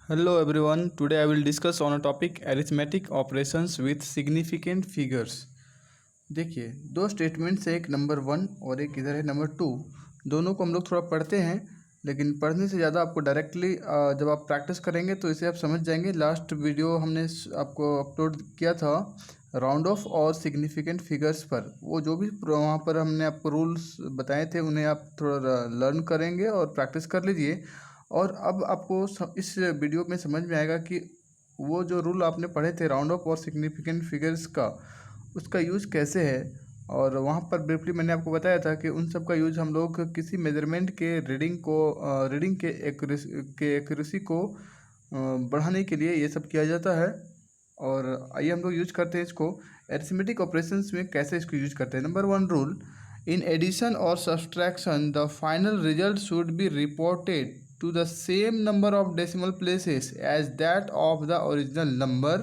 Hello everyone, today I will discuss on a topic arithmetic operations with significant figures। देखिए दो statements है, एक number 1 और एक इधर है नंबर 2। दोनों को हम लोग थोड़ा पढ़ते हैं, लेकिन पढ़ने से ज़्यादा आपको डायरेक्टली जब आप प्रैक्टिस करेंगे तो इसे आप समझ जाएंगे। लास्ट वीडियो हमने आपको अपलोड किया था राउंड ऑफ और सिग्निफिकेंट फिगर्स पर, वो जो भी वहाँ पर हमने आपको रूल्स बताए थे उन्हें आप थोड़ा लर्न करेंगे और प्रैक्टिस कर लीजिए। और अब आपको इस वीडियो में समझ में आएगा कि वो जो रूल आपने पढ़े थे राउंड ऑफ और सिग्निफिकेंट फिगर्स का, उसका यूज़ कैसे है। और वहाँ पर ब्रीफली मैंने आपको बताया था कि उन सब का यूज़ हम लोग किसी मेजरमेंट के रीडिंग के एक्यूरेसी को बढ़ाने के लिए ये सब किया जाता है। और आइए हम लोग यूज करते हैं इसको अरिथमेटिक ऑपरेशंस में। कैसे इसको यूज करते हैं? नंबर 1 रूल, इन एडिशन और subtraction the final result should be reported to the same number of decimal places as that of the original number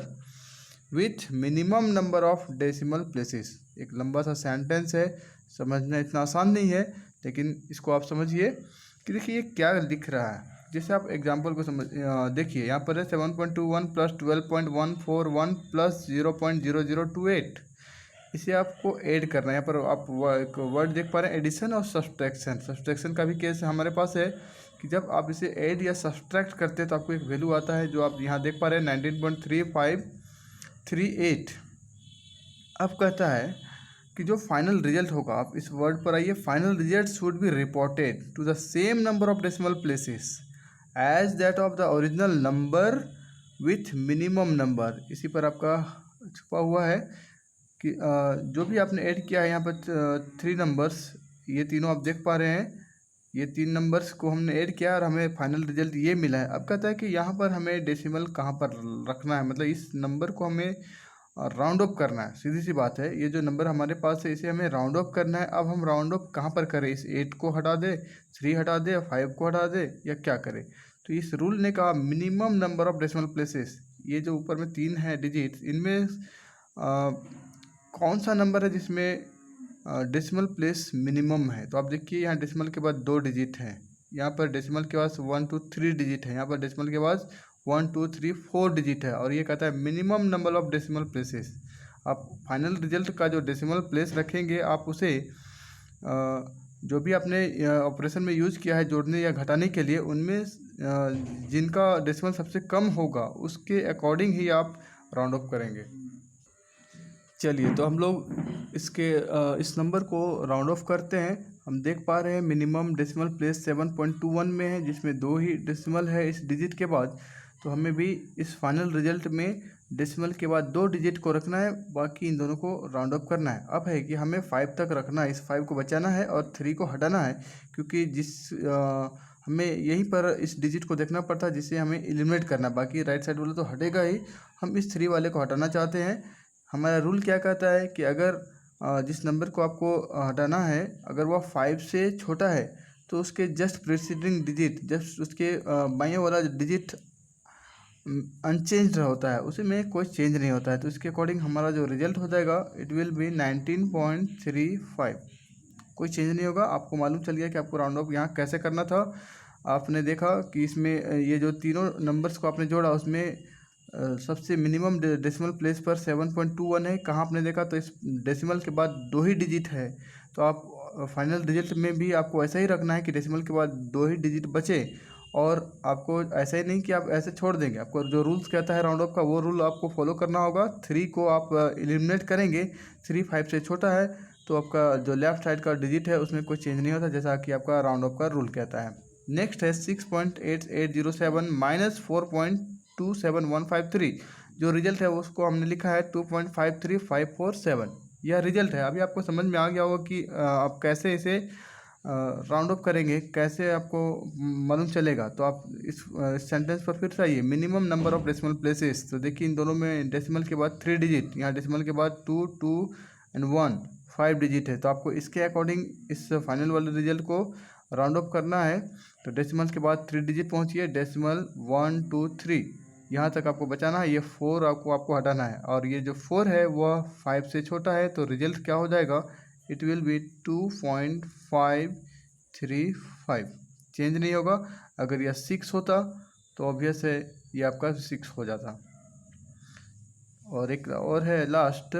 with minimum number of decimal places। एक लंबा सा sentence है, समझना इतना आसान नहीं है, लेकिन इसको आप समझिए कि देखिए ये क्या लिख रहा है। जैसे आप एग्जांपल को समझ देखिए, यहाँ पर है 7.21 प्लस 12.141 प्लस 0.0028। इसे आपको ऐड करना है। यहाँ पर आप एक वर्ड देख पा रहे हैं, एडिशन और सब्सट्रैक्शन। सब्सट्रैक्शन का भी केस हमारे पास है कि जब आप इसे ऐड या सब्सट्रैक्ट करते हैं तो आपको एक वैल्यू आता है जो आप यहाँ देख पा रहे हैं 19.3538। अब कहता है कि जो फाइनल रिजल्ट होगा, आप इस वर्ड पर आइए, final result should be reported to the same number of decimal places as that of the original number with minimum number. इसी पर आपका छुपा हुआ है कि जो भी आपने ऐड किया है यहाँ पर 3 नंबर्स, ये तीनों आप देख पा रहे हैं, ये 3 नंबर्स को हमने ऐड किया और हमें फाइनल रिजल्ट ये मिला है। अब कहता है कि यहाँ पर हमें डेसिमल कहाँ पर रखना है, मतलब इस नंबर को हमें राउंड ऑफ करना है। सीधी सी बात है, ये जो नंबर हमारे पास है इसे हमें राउंड ऑफ करना है। अब हम राउंड ऑफ कहाँ पर करें? इस 8 को हटा दे, 3 हटा दे, 5 को हटा दे, या क्या करें? तो इस रूल ने कहा minimum number of decimal places, ये जो ऊपर में 3 है डिजिट, इनमें कौन सा नंबर है जिसमें डेसिमल प्लेस मिनिमम है? तो आप देखिए यहाँ डेसिमल के बाद 2 डिजिट हैं, यहाँ पर डेसिमल के बाद 1 2 3 डिजिट है, यहाँ पर डेसिमल के बाद 1 2 3 4 डिजिट है, और ये कहता है minimum number of decimal places. आप फाइनल रिजल्ट का जो डेसिमल प्लेस रखेंगे, आप उसे जो भी आपने ऑपरेशन में यूज़ किया है जोड़ने या घटाने के लिए, उनमें जिनका डेसिमल सबसे कम होगा उसके अकॉर्डिंग ही आप राउंड ऑफ करेंगे। चलिए तो हम लोग इस नंबर को राउंड ऑफ करते हैं। हम देख पा रहे हैं मिनिमम डेसिमल प्लेस 7.21 में है, जिसमें 2 ही डेसिमल है इस डिजिट के बाद। तो हमें भी इस फाइनल रिजल्ट में डेसिमल के बाद 2 डिजिट को रखना है, बाकी इन दोनों को राउंड ऑफ करना है। अब है कि हमें 5 तक रखना है, इस 5 को बचाना है और 3 को हटाना है, क्योंकि हमें यहीं पर इस डिजिट को देखना पड़ता है जिसे हमें एलिमिनेट करना है। बाकी राइट साइड वाला तो हटेगा ही, हम इस 3 वाले को हटाना चाहते हैं। हमारा रूल क्या कहता है कि अगर जिस नंबर को आपको हटाना है, अगर वह 5 से छोटा है तो उसके जस्ट प्रीसीडिंग डिजिट, जस्ट उसके बाएं वाला डिजिट अनचेंज्ड होता है, उसमें कोई चेंज नहीं होता है। तो इसके अकॉर्डिंग हमारा जो रिजल्ट हो जाएगा इट विल बी 19.35। कोई चेंज नहीं होगा। आपको मालूम चल गया कि आपको राउंड ऑफ यहाँ कैसे करना था। आपने देखा कि इसमें ये जो तीनों नंबर्स को आपने जोड़ा, उसमें सबसे मिनिमम डेसिमल प्लेस पर 7.21 है। कहाँ आपने देखा? तो इस डेसिमल के बाद 2 ही डिजिट है। तो आप फाइनल रिजल्ट में भी आपको ऐसा ही रखना है कि डेसिमल के बाद 2 ही डिजिट बचे, और आपको ऐसा ही नहीं कि आप ऐसे छोड़ देंगे। आपको जो रूल्स कहता है राउंड ऑफ का, वो रूल आपको फॉलो करना होगा। 3 को आप एलिमिनेट करेंगे, 3 5 से छोटा है, तो आपका जो लेफ्ट साइड का डिजिट है उसमें कोई चेंज नहीं होता, जैसा कि आपका राउंड ऑफ का रूल कहता है। नेक्स्ट है 6.8807 माइनस 4.27153। जो रिजल्ट है उसको हमने लिखा है 2.53547। यह रिजल्ट है। अभी आपको समझ में आ गया होगा कि आप कैसे इसे राउंड ऑफ करेंगे, कैसे आपको मालूम चलेगा। तो आप इस सेंटेंस पर फिर से आइए, minimum number of decimal places. तो देखिए इन दोनों में डेसिमल के बाद 3 डिजिट, यहाँ डेसिमल के बाद 2 2 एंड 1 5 डिजिट है। तो आपको इसके अकॉर्डिंग इस फाइनल वाले रिजल्ट को राउंड ऑफ करना है। तो डेसिमल के बाद 3 डिजिट पहुँचिए, डेसिमल 1 2 3 यहाँ तक आपको बचाना है। ये 4 आपको हटाना है, और ये जो 4 है वह 5 से छोटा है। तो रिजल्ट क्या हो जाएगा? It will be 2.535। चेंज नहीं होगा। अगर यह 6 होता तो ऑब्वियस है ये आपका 6 हो जाता। और एक और है लास्ट,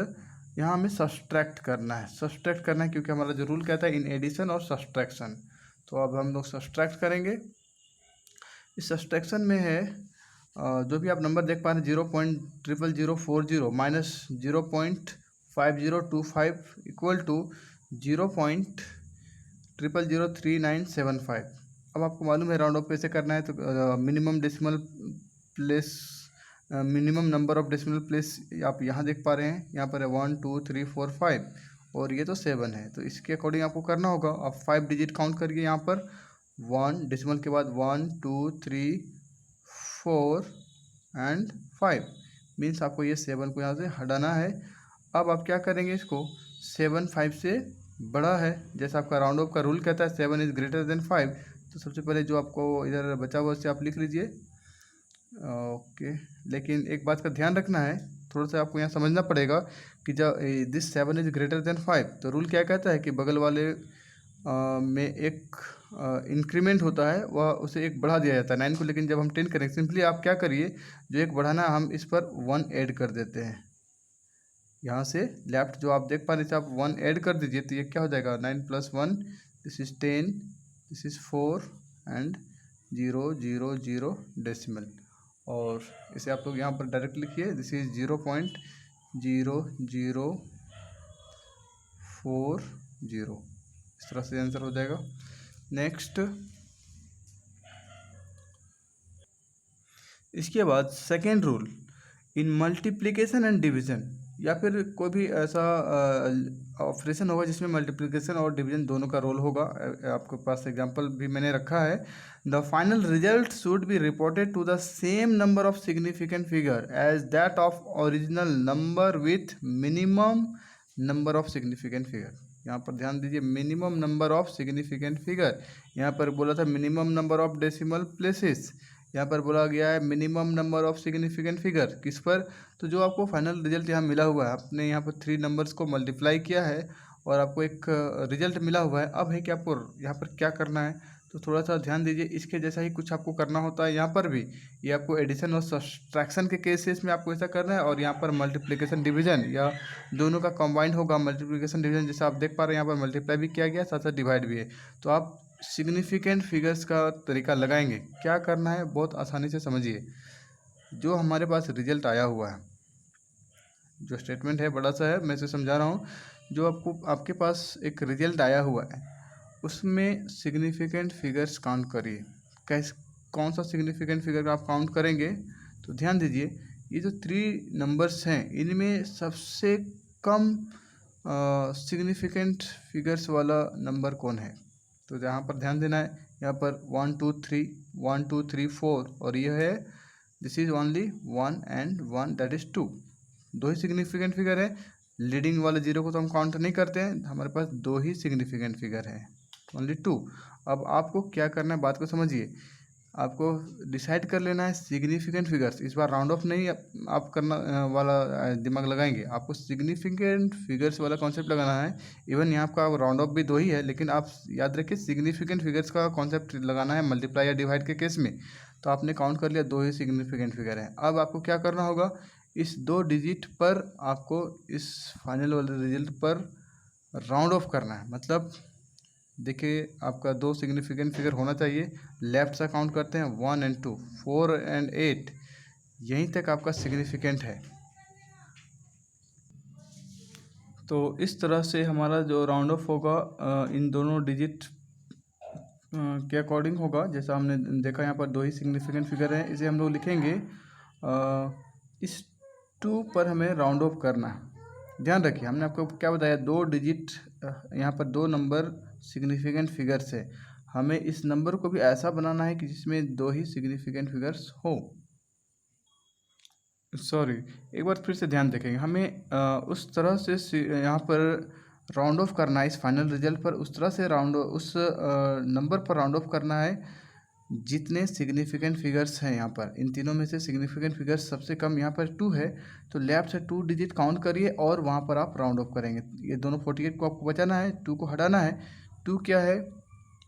यहाँ हमें सब्सट्रैक्ट करना है। सब्सट्रैक्ट करना है क्योंकि हमारा जो रूल कहता है इन एडिशन और सब्सट्रैक्शन। तो अब हम लोग सब्सट्रैक्ट करेंगे। इस सब्सट्रैक्शन में है जो भी आप नंबर देख पा रहे हैं 0.00040 माइनस 0.5025 इक्वल टू 0.0003975। अब आपको मालूम है राउंड ऑफ कैसे करना है, तो minimum decimal place, minimum number of decimal place आप यहाँ देख पा रहे हैं, यहाँ पर है 1 2 3 4 5 और ये तो 7 है। तो इसके अकॉर्डिंग आपको करना होगा। आप 5 डिजिट काउंट करिए यहाँ पर, 1 डेसिमल के बाद 1 2 3 4 एंड 5, मीन्स आपको ये 7 को यहाँ से हटाना है। अब आप क्या करेंगे, इसको 7 5 से बड़ा है, जैसा आपका राउंड ऑफ का रूल कहता है 7 इज़ ग्रेटर देन 5। तो सबसे पहले जो आपको इधर बचा हुआ उससे आप लिख लीजिए। ओके, लेकिन एक बात का ध्यान रखना है, थोड़ा सा आपको यहाँ समझना पड़ेगा कि जब दिस 7 इज़ ग्रेटर देन 5, तो रूल क्या कहता है कि बगल वाले में एक इंक्रीमेंट होता है, वह उसे एक बढ़ा दिया जाता है 9 को। लेकिन जब हम 10 करेंगे, सिंपली आप क्या करिए, जो एक बढ़ाना है हम इस पर 1 ऐड कर देते हैं। यहाँ से लेफ्ट जो आप देख पा रहे हैं, आप 1 ऐड कर दीजिए, तो ये क्या हो जाएगा 9 + 1, this is 10, this is 4 and 0 0 0 decimal. और इसे आप लोग यहाँ पर डायरेक्ट लिखिए, दिस इज़ 0.0040। इस तरह से आंसर हो जाएगा। नेक्स्ट, इसके बाद second rule, in multiplication and division, या फिर कोई भी ऐसा ऑपरेशन होगा जिसमें मल्टीप्लिकेशन और डिवीजन दोनों का रोल होगा। आपके पास एग्जांपल भी मैंने रखा है। The final result should be reported to the same number of significant figure as that of original number with minimum number of significant figure. यहाँ पर ध्यान दीजिए, minimum number of significant figure. यहाँ पर बोला था minimum number of decimal places, यहाँ पर बोला गया है minimum number of significant figure. किस पर? तो जो आपको फाइनल रिजल्ट यहाँ मिला हुआ है, आपने यहाँ पर 3 नंबर्स को मल्टीप्लाई किया है और आपको एक रिजल्ट मिला हुआ है। अब है कि आपको यहाँ पर क्या करना है, तो थोड़ा सा ध्यान दीजिए। इसके जैसा ही कुछ आपको करना होता है यहाँ पर भी। ये आपको एडिशन और सब्सट्रैक्शन के केसेस में आपको ऐसा करना है, और यहाँ पर मल्टीप्लिकेशन डिवीजन या दोनों का कंबाइंड होगा। मल्टीप्लिकेशन डिवीजन जैसा आप देख पा रहे हैं, यहाँ पर मल्टीप्लाई भी किया गया, साथ साथ डिवाइड भी है। तो आप सिग्निफिकेंट फिगर्स का तरीका लगाएंगे। क्या करना है, बहुत आसानी से समझिए। जो हमारे पास रिजल्ट आया हुआ है, जो स्टेटमेंट है बड़ा सा है, मैं इसे समझा रहा हूँ। जो आपके पास एक रिजल्ट आया हुआ है, उसमें सिग्निफिकेंट फिगर्स काउंट करिए। कौन सा सिग्निफिकेंट फिगर आप काउंट करेंगे, तो ध्यान दीजिए, ये जो 3 नंबर्स हैं, इनमें सबसे कम सिग्निफिकेंट फिगर्स वाला नंबर कौन है। तो यहाँ पर ध्यान देना है, यहाँ पर 1 2 3 1 2 3 4, और ये है this is only 1 and 1, that is 2। 2 he significant figure है। लीडिंग वाले 0 को तो हम काउंट नहीं करते हैं, हमारे पास 2 ही सिग्निफिकेंट फिगर है, ओनली 2। अब आपको क्या करना है, बात को समझिए। आपको डिसाइड कर लेना है सिग्निफिकेंट फिगर्स। इस बार राउंड ऑफ नहीं आप करना वाला दिमाग लगाएंगे, आपको सिग्निफिकेंट फिगर्स वाला कॉन्सेप्ट लगाना है। इवन यहाँ आपका राउंड ऑफ भी 2 ही है, लेकिन आप याद रखिए सिग्निफिकेंट फिगर्स का कॉन्सेप्ट लगाना है मल्टीप्लाई या डिवाइड के केस में। तो आपने काउंट कर लिया, 2 ही सिग्निफिकेंट फिगर है। अब आपको क्या करना होगा, इस 2 डिजिट पर आपको इस फाइनल वाले रिजल्ट पर राउंड ऑफ करना है। मतलब देखिए, आपका 2 सिग्निफिकेंट फिगर होना चाहिए। लेफ्ट से काउंट करते हैं 1 एंड 2, 4 एंड 8, यहीं तक आपका सिग्निफिकेंट है। तो इस तरह से हमारा जो राउंड ऑफ होगा इन दोनों डिजिट के अकॉर्डिंग होगा। जैसा हमने देखा, यहाँ पर 2 ही सिग्निफिकेंट फिगर हैं, इसे हम लोग लिखेंगे। इस 2 पर हमें राउंड ऑफ करना है। ध्यान रखिए, हमने आपको क्या बताया, 2 डिजिट, यहाँ पर 2 नंबर सिग्निफिकेंट फिगर्स है। हमें इस नंबर को भी ऐसा बनाना है कि जिसमें 2 ही सिग्निफिकेंट फिगर्स हो। सॉरी, एक बार फिर से ध्यान देखेंगे। हमें उस तरह से यहाँ पर राउंड ऑफ करना है इस फाइनल रिजल्ट पर, उस तरह से उस नंबर पर राउंड ऑफ करना है जितने सिग्निफिकेंट फिगर्स हैं। यहाँ पर इन तीनों में से सिग्निफिकेंट फिगर्स सबसे कम यहाँ पर 2 है, तो लेफ्ट से 2 डिजिट काउंट करिए और वहाँ पर आप राउंड ऑफ करेंगे। ये दोनों 48 को आपको बचाना है, 2 को हटाना है। 2 क्या है,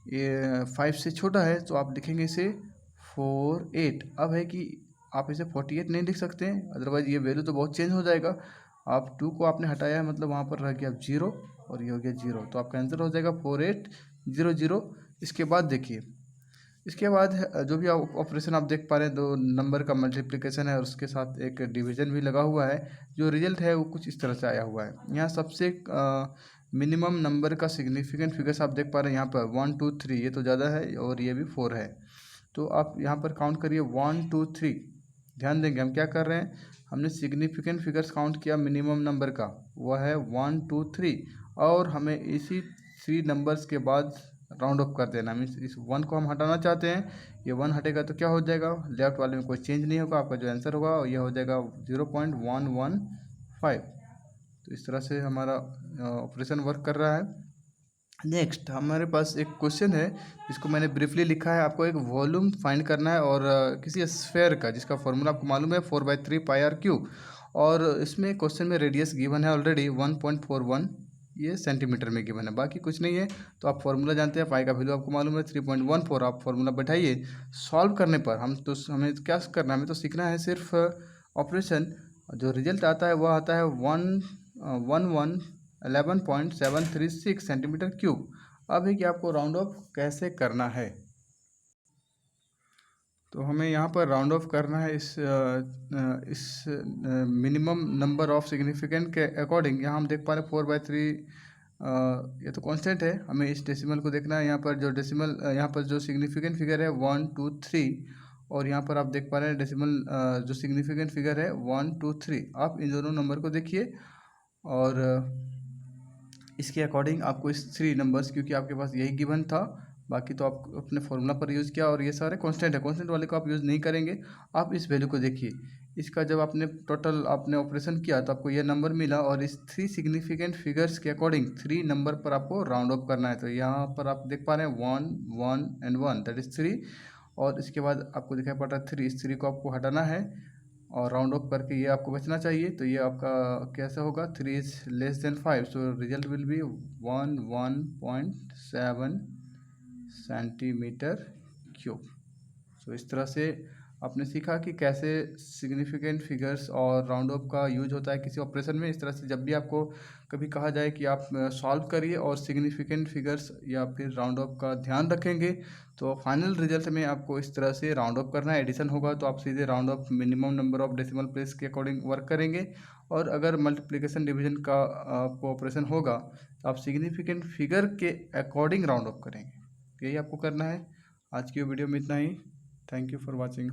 ये 5 से छोटा है, तो आप लिखेंगे इसे 48। अब है कि आप इसे 48 नहीं लिख सकते हैं, अदरवाइज ये वैल्यू तो बहुत चेंज हो जाएगा। आप 2 को आपने हटाया है, मतलब वहाँ पर रह गया 0 और ये हो गया 0, तो आपका आंसर हो जाएगा 4800। इसके बाद देखिए, इसके बाद जो भी ऑपरेशन आप देख पा रहे हैं, 2 नंबर का मल्टीप्लिकेशन है और उसके साथ एक डिवीजन भी लगा हुआ है। जो रिजल्ट है वो कुछ इस तरह से आया हुआ है। यहाँ सबसे मिनिमम नंबर का सिग्निफिकेंट फिगर्स आप देख पा रहे हैं यहाँ पर 1 2 3, ये तो ज़्यादा है और ये भी 4 है। तो आप यहाँ पर काउंट करिए 1 2 3। ध्यान देंगे हम क्या कर रहे हैं, हमने सिग्निफिकेंट फिगर्स काउंट किया मिनिमम नंबर का, वह है 1 2 3, और हमें इसी 3 नंबर्स के बाद राउंड ऑफ कर देना। मीन्स इस 1 को हम हटाना चाहते हैं, ये 1 हटेगा तो क्या हो जाएगा, लेफ्ट वाले में कोई चेंज नहीं होगा, आपका जो आंसर होगा ये हो जाएगा 0.115। तो इस तरह से हमारा ऑपरेशन वर्क कर रहा है। नेक्स्ट हमारे पास एक क्वेश्चन है जिसको मैंने ब्रीफली लिखा है। आपको एक वॉल्यूम फाइंड करना है और किसी स्फेयर का, जिसका फॉर्मूला आपको मालूम है 4/3 πr3, और इसमें क्वेश्चन में रेडियस गिवन है ऑलरेडी 1.41, ये सेंटीमीटर में गिवन है, बाकी कुछ नहीं है। तो आप फॉर्मूला जानते हैं, पाई का वैल्यू आपको मालूम है 3.14। आप फॉर्मूला बैठाइए, सॉल्व करने पर हमें क्या करना है, हमें तो सीखना है सिर्फ ऑपरेशन। जो रिजल्ट आता है वह आता है 11.736 सेंटीमीटर क्यूब। अब है कि आपको राउंड ऑफ कैसे करना है। तो हमें यहाँ पर राउंड ऑफ करना है इस मिनिमम नंबर ऑफ सिग्निफिकेंट के अकॉर्डिंग। यहाँ हम देख पा रहे हैं 4/3, ये तो कांस्टेंट है, हमें इस डेसिमल को देखना है। यहाँ पर जो डेसिमल, यहाँ पर जो सिग्निफिकेंट फिगर है 1 2 3, और यहाँ पर आप देख पा रहे हैं डेसिमल जो सिग्निफिकेंट फिगर है 1 2 3। आप इन दोनों नंबर को देखिए और इसके अकॉर्डिंग आपको इस 3 नंबर्स, क्योंकि आपके पास यही गिवन था, बाकी तो आप अपने फॉर्मूला पर यूज़ किया, और ये सारे कांस्टेंट है, कांस्टेंट वाले को आप यूज़ नहीं करेंगे। आप इस वैल्यू को देखिए, इसका जब आपने टोटल आपने ऑपरेशन किया तो आपको ये नंबर मिला, और इस 3 सिग्निफिकेंट फिगर्स के अकॉर्डिंग 3 नंबर पर आपको राउंड ऑफ करना है। तो यहाँ पर आप देख पा रहे हैं 1 1 एंड 1, दैट इज़ 3, और इसके बाद आपको दिखाई पड़ रहा है 3, इस 3 को आपको हटाना है और राउंड ऑफ करके ये आपको बचना चाहिए। तो ये आपका कैसा होगा, 3 is less than 5, so result will be 1.7 centimetre cube. So इस तरह से आपने सीखा कि कैसे सिग्निफिकेंट फिगर्स और राउंड ऑफ का यूज होता है किसी ऑपरेशन में। इस तरह से जब भी आपको कभी कहा जाए कि आप सॉल्व करिए और सिग्निफिकेंट फिगर्स या फिर राउंड ऑफ का ध्यान रखेंगे, तो फाइनल रिजल्ट में आपको इस तरह से राउंड ऑफ करना है। एडिशन होगा तो आप सीधे round of minimum number of decimal place के अकॉर्डिंग वर्क करेंगे, और अगर मल्टीप्लिकेशन डिवीजन का आपको ऑपरेशन होगा तो आप सिग्निफिकेंट फिगर के अकॉर्डिंग राउंड ऑफ करेंगे। यही आपको करना है। आज की वीडियो में इतना ही। Thank you for watching.